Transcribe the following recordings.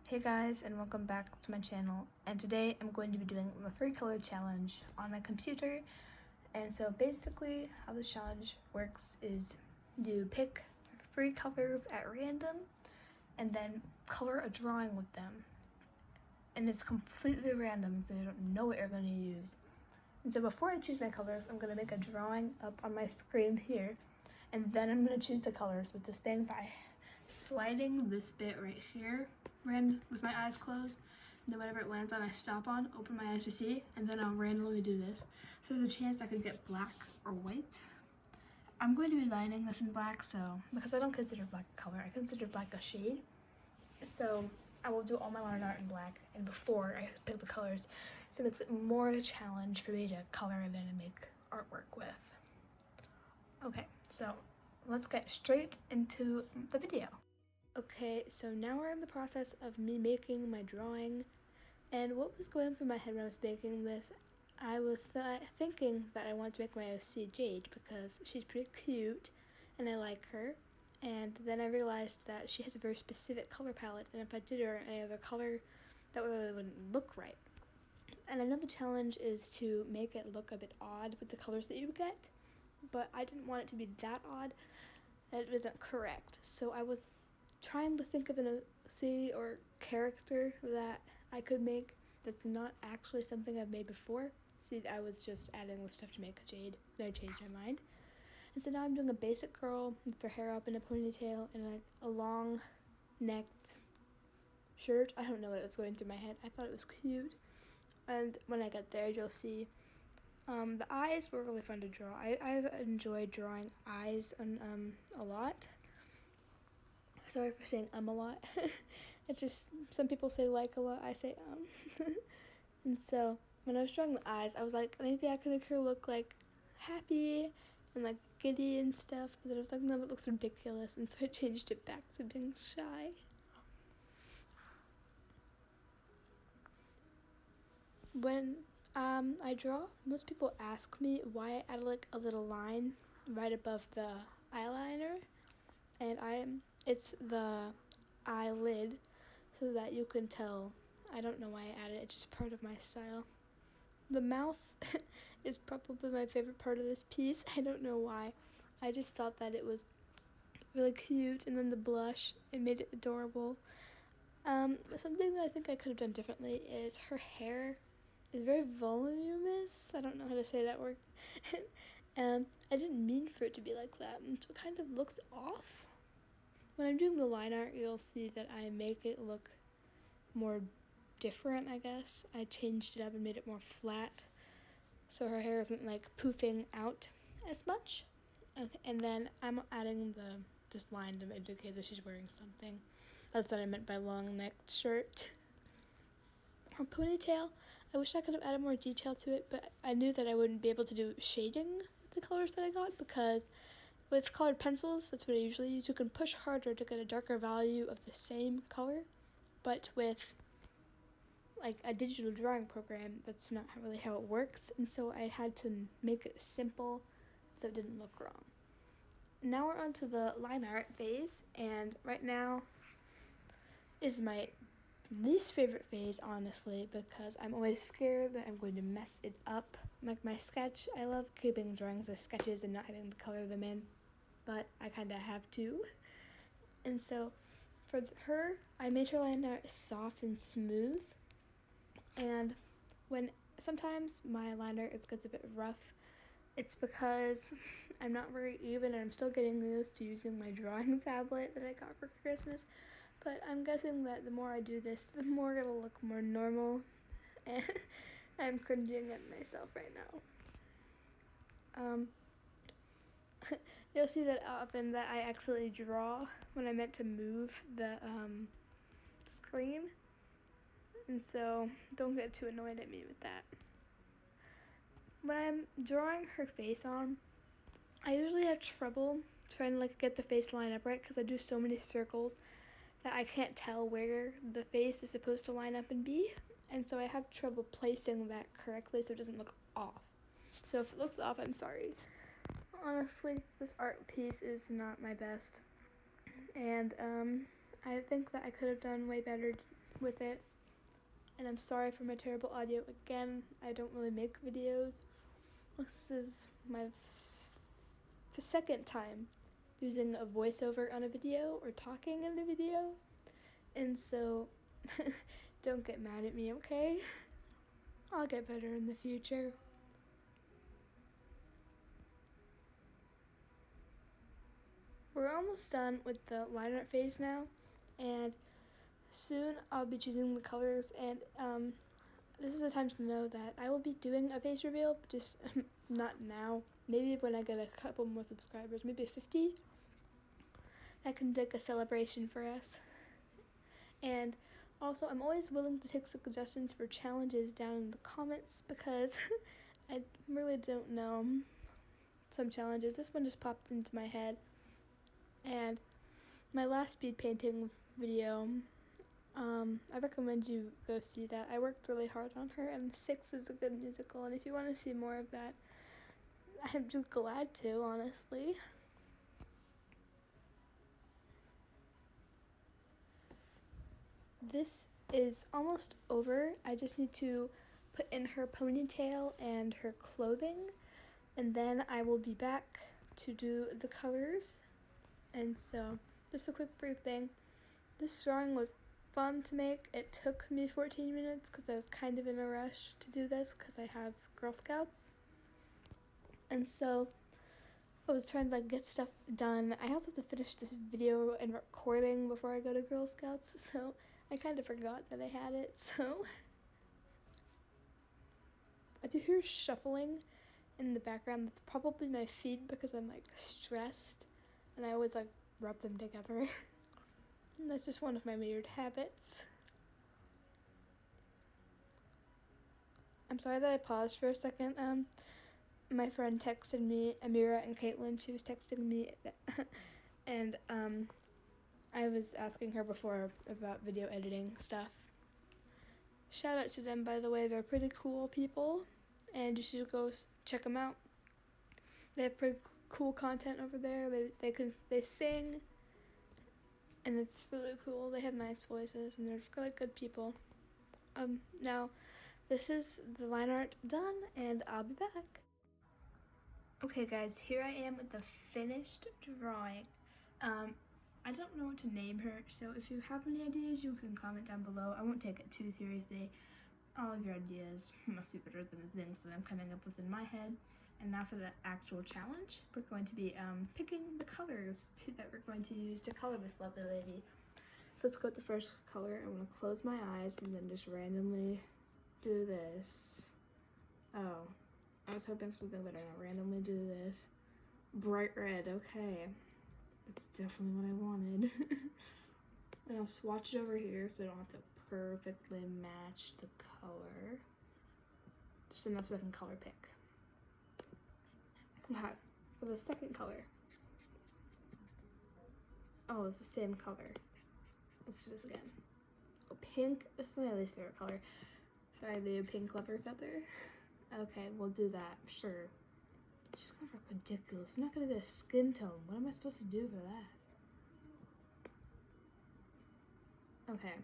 Hey guys, and welcome back to my channel. And today I'm going to be doing the 3-color challenge on my computer. And so basically how the challenge works is you pick 3 colors at random and then color a drawing with them. And it's completely random, so you don't know what you're going to use. And so before I choose my colors, I'm going to make a drawing up on my screen here. And then I'm going to choose the colors with this thing by sliding this bit right here with my eyes closed. And then whatever it lands on, I stop on, open my eyes to see, and then I'll randomly do this. So there's a chance I could get black or white. I'm going to be lining this in black, so because I don't consider black a color, I consider black a shade. So I will do all my line art in black and before I pick the colors, so it makes it more a challenge for me to color than to make artwork with. Okay, so let's get straight into the video. Okay, so now we're in the process of me making my drawing, and what was going through my head when I was making this, I was thinking that I wanted to make my OC Jade because she's pretty cute and I like her. And then I realized that she has a very specific color palette, and if I did her any other color, that really wouldn't look right. And I know the challenge is to make it look a bit odd with the colors that you get, but I didn't want it to be that odd that it wasn't correct. So I was trying to think of an OC or character that I could make that's not actually something I've made before. See, I was just adding the stuff to make a Jade, then I changed my mind. And so now I'm doing a basic girl with her hair up in a ponytail and like a long necked shirt. I don't know what was going through my head. I thought it was cute. And when I get there, you'll see the eyes were really fun to draw. I've enjoyed drawing eyes on, a lot. Sorry for saying a lot. It's just, some people say like a lot, I say And so when I was drawing the eyes, I was like, maybe I could make her look like happy and like giddy and stuff, but then I was like, no, that looks ridiculous, and so I changed it back to being shy. When I draw, most people ask me why I added like a little line right above the eyeliner, and it's the eyelid so that you can tell. I don't know why I added it, it's just part of my style. The mouth is probably my favorite part of this piece. I don't know why. I just thought that it was really cute, and then the blush, it made it adorable. Something that I think I could have done differently is her hair is very voluminous. I don't know how to say that word. I didn't mean for it to be like that, and so it kind of looks off. When I'm doing the line art, you'll see that I make it look more different, I guess. I changed it up and made it more flat, so her hair isn't like poofing out as much. Okay, and then I'm adding the just line to indicate that she's wearing something. That's what I meant by long necked shirt. Her ponytail, I wish I could have added more detail to it, but I knew that I wouldn't be able to do shading with the colors that I got, because with colored pencils, that's what I usually use. You can push harder to get a darker value of the same color, but with like a digital drawing program, that's not really how it works, and so I had to make it simple so it didn't look wrong. Now we're on to the line art phase, and right now is my least favorite phase, honestly, because I'm always scared that I'm going to mess it up. Like my sketch, I love keeping drawings as sketches and not having to color them in, but I kind of have to. And so for her, I made her line art soft and smooth, and when sometimes my line art gets a bit rough, it's because I'm not very even and I'm still getting used to using my drawing tablet that I got for Christmas. But I'm guessing that the more I do this, the more it'll look more normal. And I'm cringing at myself right now. You'll see that often that I accidentally draw when I meant to move the screen. And so don't get too annoyed at me with that. When I'm drawing her face on, I usually have trouble trying to like get the face line up right, because I do so many circles that I can't tell where the face is supposed to line up and be, and so I have trouble placing that correctly so it doesn't look off. So if it looks off, I'm sorry. Honestly, this art piece is not my best, and I think that I could have done way better with it. And I'm sorry for my terrible audio again. I don't really make videos. This is the second time using a voiceover on a video or talking in a video. And so don't get mad at me, okay? I'll get better in the future. We're almost done with the line art phase now, and soon I'll be choosing the colors, and this is the time to know that I will be doing a face reveal, but just not now. Maybe when I get a couple more subscribers, maybe 50. I can take a celebration for us. And also, I'm always willing to take suggestions for challenges down in the comments because I really don't know some challenges. This one just popped into my head. And my last speed painting video, I recommend you go see that. I worked really hard on her, and 6 is a good musical, and if you want to see more of that, I'm just glad to, honestly. This is almost over. I just need to put in her ponytail and her clothing, and then I will be back to do the colors. And so, just a quick brief thing. This drawing was fun to make. It took me 14 minutes because I was kind of in a rush to do this because I have Girl Scouts. And so, I was trying to get stuff done. I also have to finish this video and recording before I go to Girl Scouts, so I kind of forgot that I had it, so. I do hear shuffling in the background. That's probably my feet because I'm stressed. And I always rub them together. And that's just one of my weird habits. I'm sorry that I paused for a second. My friend texted me, Amira and Caitlin, she was texting me, and I was asking her before about video editing stuff. Shout out to them, by the way, they're pretty cool people, and you should go check them out. They have pretty cool content over there. They sing, and it's really cool. They have nice voices, and they're really good people. Now, this is the line art done, and I'll be back. Okay, guys, here I am with the finished drawing. I don't know what to name her, so if you have any ideas, you can comment down below. I won't take it too seriously. All of your ideas must be better than the things that I'm coming up with in my head. And now for the actual challenge, we're going to be picking the colors that we're going to use to color this lovely lady. So let's go with the first color. I'm going to close my eyes and then just randomly do this. Oh, I was hoping for something better. Now randomly do this. Bright red, okay. That's definitely what I wanted. And I'll swatch it over here so I don't have to perfectly match the color. Just enough so I can color pick. Okay, for the second color. Oh, it's the same color. Let's do this again. Oh, pink. This is my least favorite color. Sorry, the pink lovers out there. Okay, we'll do that, sure. She's gonna look ridiculous. I'm not gonna get a skin tone. What am I supposed to do for that? Okay.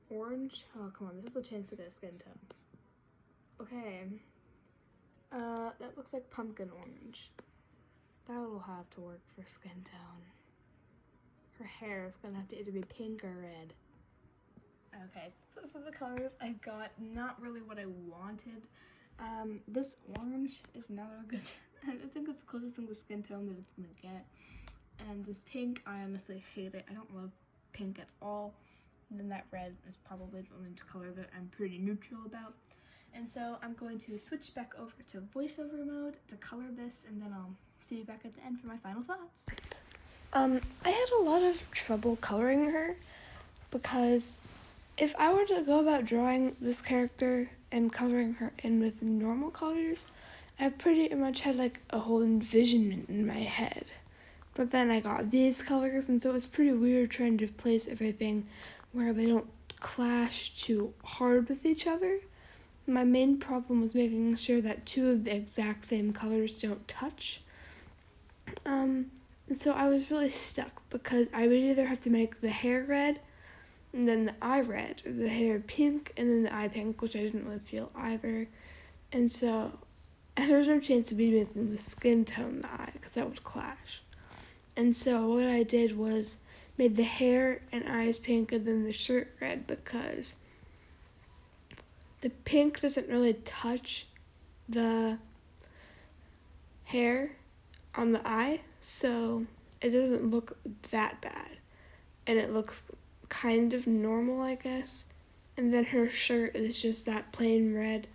Orange. Oh, come on. This is a chance to get a skin tone. Okay. That looks like pumpkin orange. That'll have to work for skin tone. Her hair is gonna have to either be pink or red. Okay, so those are the colors I got. Not really what I wanted. This orange is not a good. I think it's the closest thing to skin tone that it's gonna get. And this pink, I honestly hate it. I don't love pink at all. And then that red is probably the only color that I'm pretty neutral about. And so I'm going to switch back over to voiceover mode to color this, and then I'll see you back at the end for my final thoughts. I had a lot of trouble coloring her because if I were to go about drawing this character and coloring her in with normal colors, I pretty much had a whole envisionment in my head. But then I got these colors, and so it was pretty weird trying to place everything where they don't clash too hard with each other. My main problem was making sure that two of the exact same colors don't touch. And so I was really stuck because I would either have to make the hair red and then the eye red, or the hair pink and then the eye pink, which I didn't really feel either. And so there was no chance of me making the skin tone the eye because that would clash. And so what I did was made the hair and eyes pink and then the shirt red because the pink doesn't really touch the hair on the eye, so it doesn't look that bad. And it looks kind of normal, I guess. And then her shirt is just that plain red.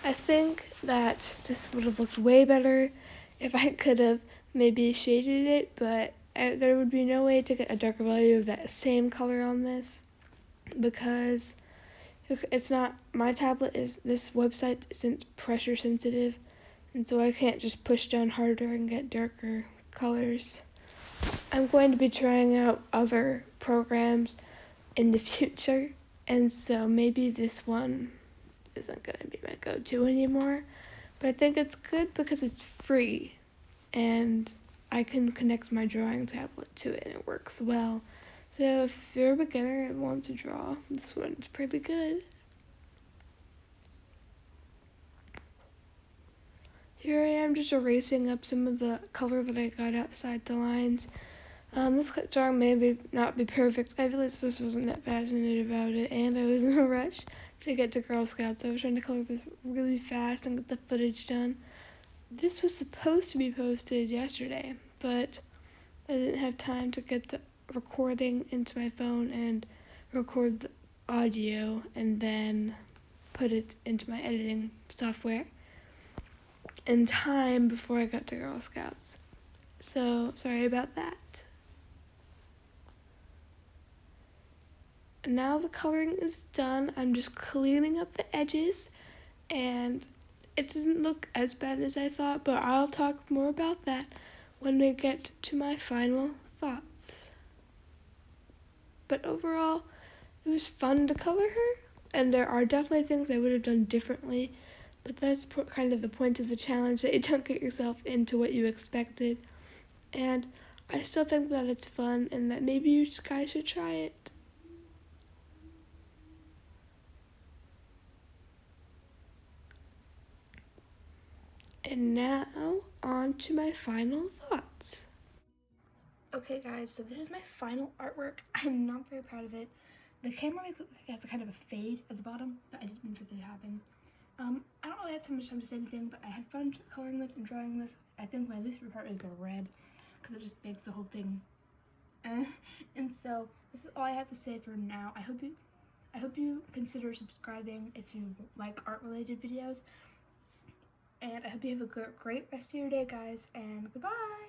I think that this would have looked way better if I could have maybe shaded it, but there would be no way to get a darker value of that same color on this because it's not, my tablet is, this website isn't pressure sensitive, and so I can't just push down harder and get darker colors. I'm going to be trying out other programs in the future, and so maybe this one isn't going to be my go-to anymore, but I think it's good because it's free, and I can connect my drawing tablet to it, and it works well. So if you're a beginner and want to draw, this one's pretty good. Here I am just erasing up some of the color that I got outside the lines. This drawing may not be perfect. I realized this wasn't that passionate about it, and I was in a rush to get to Girl Scouts. I was trying to color this really fast and get the footage done. This was supposed to be posted yesterday, but I didn't have time to get the recording into my phone and record the audio and then put it into my editing software in time before I got to Girl Scouts. So, sorry about that. Now the coloring is done. I'm just cleaning up the edges, and it didn't look as bad as I thought, but I'll talk more about that when we get to my final thoughts. But overall, it was fun to color her, and there are definitely things I would have done differently, but that's kind of the point of the challenge, that you don't get yourself into what you expected. And I still think that it's fun and that maybe you guys should try it. And now, on to my final thoughts. Okay guys, so this is my final artwork. I'm not very proud of it. The camera makes it look like it has a kind of a fade at the bottom, but I didn't mean for that to happen. I don't really have so much time to say anything, but I had fun coloring this and drawing this. I think my least favorite part is the red, because it just makes the whole thing. And so this is all I have to say for now. I hope you consider subscribing if you like art-related videos. And I hope you have a great rest of your day, guys, and goodbye!